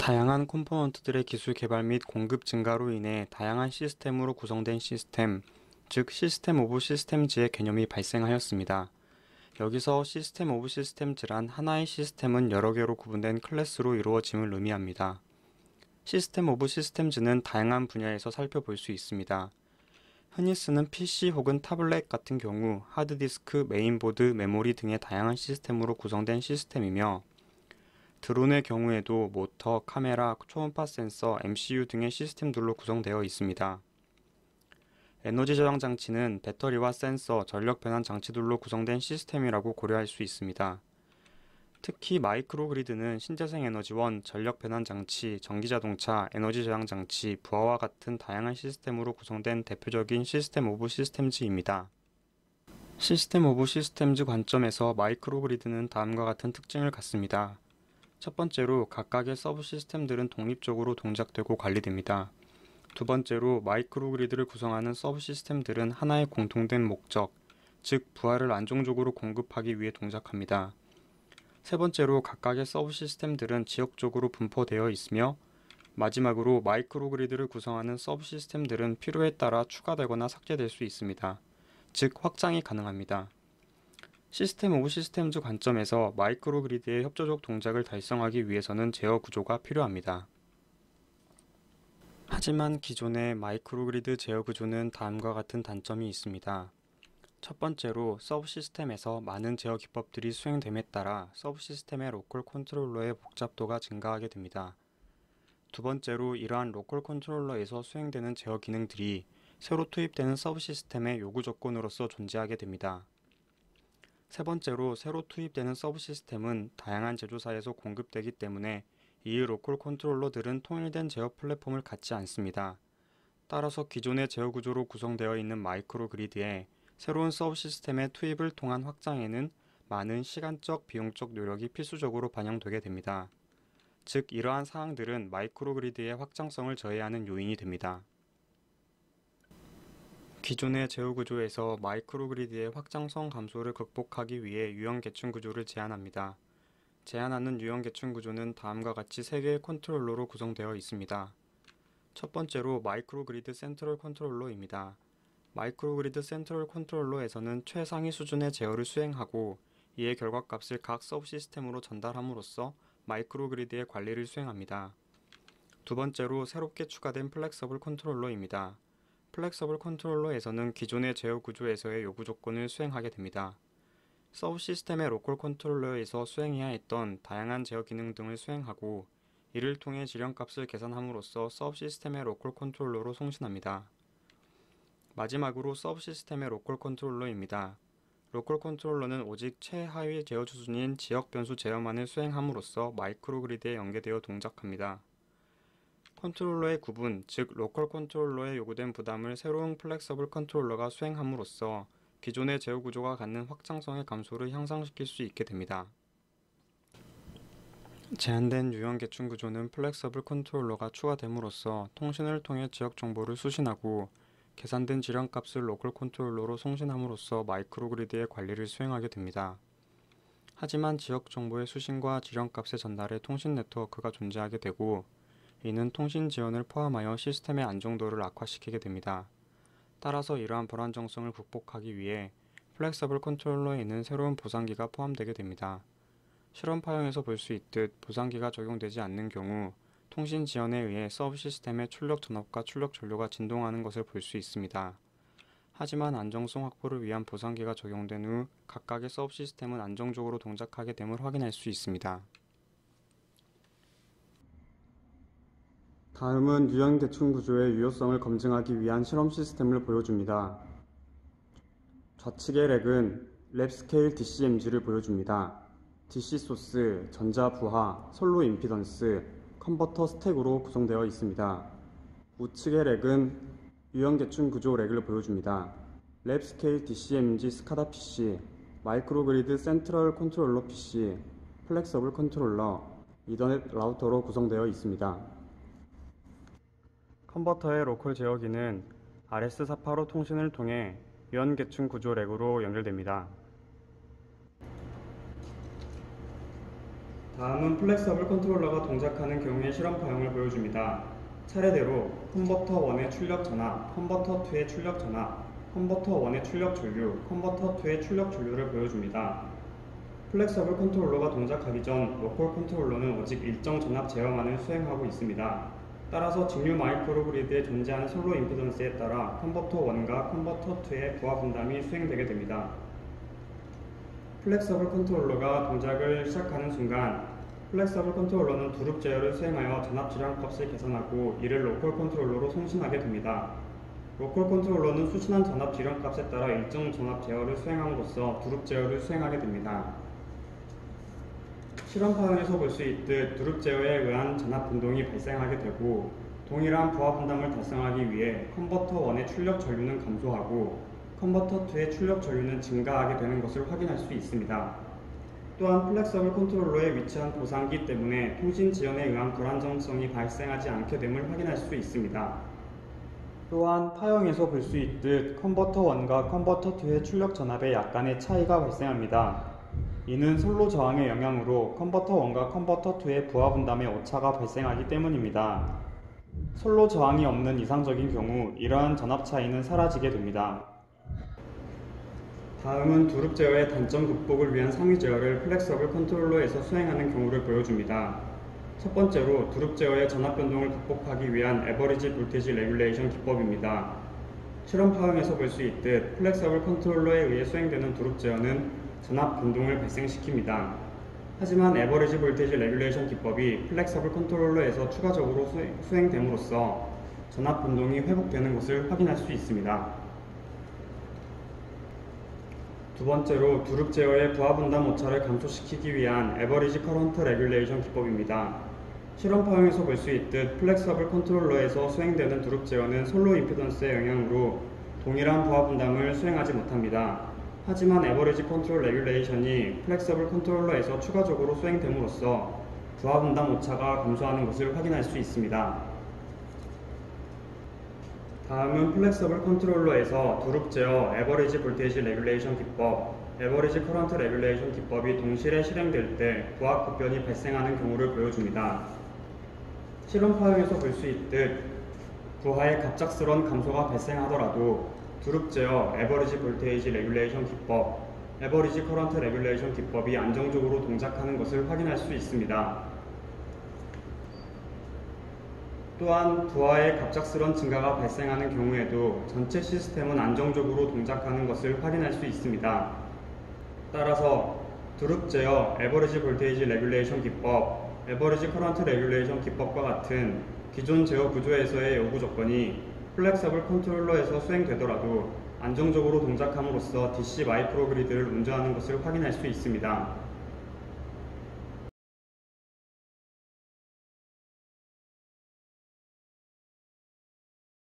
다양한 컴포넌트들의 기술 개발 및 공급 증가로 인해 다양한 시스템으로 구성된 시스템, 즉 시스템 오브 시스템즈의 개념이 발생하였습니다. 여기서 시스템 오브 시스템즈란 하나의 시스템은 여러 개로 구분된 클래스로 이루어짐을 의미합니다. 시스템 오브 시스템즈는 다양한 분야에서 살펴볼 수 있습니다. 흔히 쓰는 PC 혹은 타블렛 같은 경우 하드디스크, 메인보드, 메모리 등의 다양한 시스템으로 구성된 시스템이며 드론의 경우에도 모터, 카메라, 초음파 센서, MCU 등의 시스템들로 구성되어 있습니다. 에너지 저장 장치는 배터리와 센서, 전력 변환 장치들로 구성된 시스템이라고 고려할 수 있습니다. 특히 마이크로그리드는 신재생 에너지원, 전력 변환 장치, 전기자동차, 에너지 저장 장치, 부하와 같은 다양한 시스템으로 구성된 대표적인 시스템 오브 시스템즈입니다. 시스템 오브 시스템즈 관점에서 마이크로그리드는 다음과 같은 특징을 갖습니다. 첫 번째로 각각의 서브 시스템들은 독립적으로 동작되고 관리됩니다. 두 번째로 마이크로그리드를 구성하는 서브 시스템들은 하나의 공통된 목적, 즉 부하를 안정적으로 공급하기 위해 동작합니다. 세 번째로 각각의 서브 시스템들은 지역적으로 분포되어 있으며 마지막으로 마이크로그리드를 구성하는 서브 시스템들은 필요에 따라 추가되거나 삭제될 수 있습니다. 즉 확장이 가능합니다. 시스템 오브 시스템즈 관점에서 마이크로그리드의 협조적 동작을 달성하기 위해서는 제어 구조가 필요합니다. 하지만 기존의 마이크로그리드 제어 구조는 다음과 같은 단점이 있습니다. 첫 번째로 서브 시스템에서 많은 제어 기법들이 수행됨에 따라 서브 시스템의 로컬 컨트롤러의 복잡도가 증가하게 됩니다. 두 번째로 이러한 로컬 컨트롤러에서 수행되는 제어 기능들이 새로 투입되는 서브 시스템의 요구 조건으로서 존재하게 됩니다. 세 번째로 새로 투입되는 서브 시스템은 다양한 제조사에서 공급되기 때문에 이 로컬 컨트롤러들은 통일된 제어 플랫폼을 갖지 않습니다. 따라서 기존의 제어 구조로 구성되어 있는 마이크로그리드에 새로운 서브 시스템의 투입을 통한 확장에는 많은 시간적, 비용적 노력이 필수적으로 반영되게 됩니다. 즉, 이러한 사항들은 마이크로그리드의 확장성을 저해하는 요인이 됩니다. 기존의 제어 구조에서 마이크로그리드의 확장성 감소를 극복하기 위해 유형계층 구조를 제안합니다. 제안하는 유형계층 구조는 다음과 같이 3개의 컨트롤러로 구성되어 있습니다. 첫 번째로 마이크로그리드 센트럴 컨트롤러입니다. 마이크로그리드 센트럴 컨트롤러에서는 최상위 수준의 제어를 수행하고 이의 결과값을 각 서브 시스템으로 전달함으로써 마이크로그리드의 관리를 수행합니다. 두 번째로 새롭게 추가된 플렉서블 컨트롤러입니다. 플렉서블 컨트롤러에서는 기존의 제어 구조에서의 요구 조건을 수행하게 됩니다. 서브 시스템의 로컬 컨트롤러에서 수행해야 했던 다양한 제어 기능 등을 수행하고 이를 통해 지령값을 계산함으로써 서브 시스템의 로컬 컨트롤러로 송신합니다. 마지막으로 서브 시스템의 로컬 컨트롤러입니다. 로컬 컨트롤러는 오직 최하위 제어 수준인 지역 변수 제어만을 수행함으로써 마이크로그리드에 연계되어 동작합니다. 컨트롤러의 구분, 즉 로컬 컨트롤러에 요구된 부담을 새로운 플렉서블 컨트롤러가 수행함으로써 기존의 제어 구조가 갖는 확장성의 감소를 향상시킬 수 있게 됩니다. 제한된 유형 계층 구조는 플렉서블 컨트롤러가 추가됨으로써 통신을 통해 지역 정보를 수신하고 계산된 지령값을 로컬 컨트롤러로 송신함으로써 마이크로그리드의 관리를 수행하게 됩니다. 하지만 지역 정보의 수신과 지령값의 전달에 통신 네트워크가 존재하게 되고 이는 통신 지연을 포함하여 시스템의 안정도를 악화시키게 됩니다. 따라서 이러한 불안정성을 극복하기 위해 플렉서블 컨트롤러에는 새로운 보상기가 포함되게 됩니다. 실험 파형에서 볼 수 있듯 보상기가 적용되지 않는 경우 통신 지연에 의해 서브 시스템의 출력 전압과 출력 전류가 진동하는 것을 볼 수 있습니다. 하지만 안정성 확보를 위한 보상기가 적용된 후 각각의 서브 시스템은 안정적으로 동작하게 됨을 확인할 수 있습니다. 다음은 유형 계층 구조의 유효성을 검증하기 위한 실험 시스템을 보여줍니다. 좌측의 렉은 랩스케일 DCMG를 보여줍니다. DC 소스, 전자 부하, 솔로 임피던스, 컨버터 스택으로 구성되어 있습니다. 우측의 렉은 유형 계층 구조 렉을 보여줍니다. 랩스케일 DCMG 스카다 PC, 마이크로그리드 센트럴 컨트롤러 PC, 플렉서블 컨트롤러, 이더넷 라우터로 구성되어 있습니다. 컨버터의 로컬 제어기는 RS485 통신을 통해 유형 계층 구조 렉으로 연결됩니다. 다음은 플렉서블 컨트롤러가 동작하는 경우의 실험 파형을 보여줍니다. 차례대로 컨버터 1의 출력 전압, 컨버터 2의 출력 전압, 컨버터 1의 출력 전류, 컨버터 2의 출력 전류를 보여줍니다. 플렉서블 컨트롤러가 동작하기 전 로컬 컨트롤러는 오직 일정 전압 제어만을 수행하고 있습니다. 따라서 직류 마이크로그리드에 존재하는 솔로 임피던스에 따라 컨버터 1과 컨버터 2의 부하 분담이 수행되게 됩니다. 플렉서블 컨트롤러가 동작을 시작하는 순간 플렉서블 컨트롤러는 두룹 제어를 수행하여 전압 지량 값을 계산하고 이를 로컬 컨트롤러로 송신하게 됩니다. 로컬 컨트롤러는 수신한 전압 지량 값에 따라 일정 전압 제어를 수행함으로써 두룹 제어를 수행하게 됩니다. 실험 파형에서 볼 수 있듯 두룹 제어에 의한 전압 변동이 발생하게 되고 동일한 부하 분담을 달성하기 위해 컨버터 1의 출력 전류는 감소하고 컨버터 2의 출력 전류는 증가하게 되는 것을 확인할 수 있습니다. 또한 플렉서블 컨트롤러에 위치한 보상기 때문에 통신 지연에 의한 불안정성이 발생하지 않게 됨을 확인할 수 있습니다. 또한 파형에서 볼 수 있듯 컨버터 1과 컨버터 2의 출력 전압에 약간의 차이가 발생합니다. 이는 솔로 저항의 영향으로 컨버터 1과 컨버터 2의 부하 분담의 오차가 발생하기 때문입니다. 솔로 저항이 없는 이상적인 경우 이러한 전압 차이는 사라지게 됩니다. 다음은 두룹 제어의 단점 극복을 위한 상위 제어를 플렉서블 컨트롤러에서 수행하는 경우를 보여줍니다. 첫 번째로 두룹 제어의 전압 변동을 극복하기 위한 에버리지 볼테이지 레귤레이션 기법입니다. 실험 파형에서 볼 수 있듯 플렉서블 컨트롤러에 의해 수행되는 두룹 제어는 전압 변동을 발생시킵니다. 하지만 에버리지 볼테이지 레귤레이션 기법이 플렉서블 컨트롤러에서 추가적으로 수행됨으로써 전압 변동이 회복되는 것을 확인할 수 있습니다. 두 번째로 두룹 제어의 부하 분담 오차를 감소시키기 위한 에버리지 커런트 레귤레이션 기법입니다. 실험 파형에서 볼 수 있듯 플렉서블 컨트롤러에서 수행되는 두룹 제어는 솔로 임피던스의 영향으로 동일한 부하 분담을 수행하지 못합니다. 하지만 에버리지 컨트롤 레귤레이션이 플렉서블 컨트롤러에서 추가적으로 수행됨으로써 부하 분담 오차가 감소하는 것을 확인할 수 있습니다. 다음은 플렉서블 컨트롤러에서 두룹 제어, 에버리지 볼테이지 레귤레이션 기법, 에버리지 커런트 레귤레이션 기법이 동시에 실행될 때 부하 급변이 발생하는 경우를 보여줍니다. 실험 파형에서 볼 수 있듯 부하의 갑작스런 감소가 발생하더라도 두룹 제어, 에버리지 볼테이지 레귤레이션 기법, 에버리지 커런트 레귤레이션 기법이 안정적으로 동작하는 것을 확인할 수 있습니다. 또한 부하의 갑작스런 증가가 발생하는 경우에도 전체 시스템은 안정적으로 동작하는 것을 확인할 수 있습니다. 따라서 두룹 제어, 에버리지 볼테이지 레귤레이션 기법, 에버리지 커런트 레귤레이션 기법과 같은 기존 제어 구조에서의 요구 조건이 플렉서블 컨트롤러에서 수행되더라도 안정적으로 동작함으로써 DC 마이크로그리드를 운전하는 것을 확인할 수 있습니다.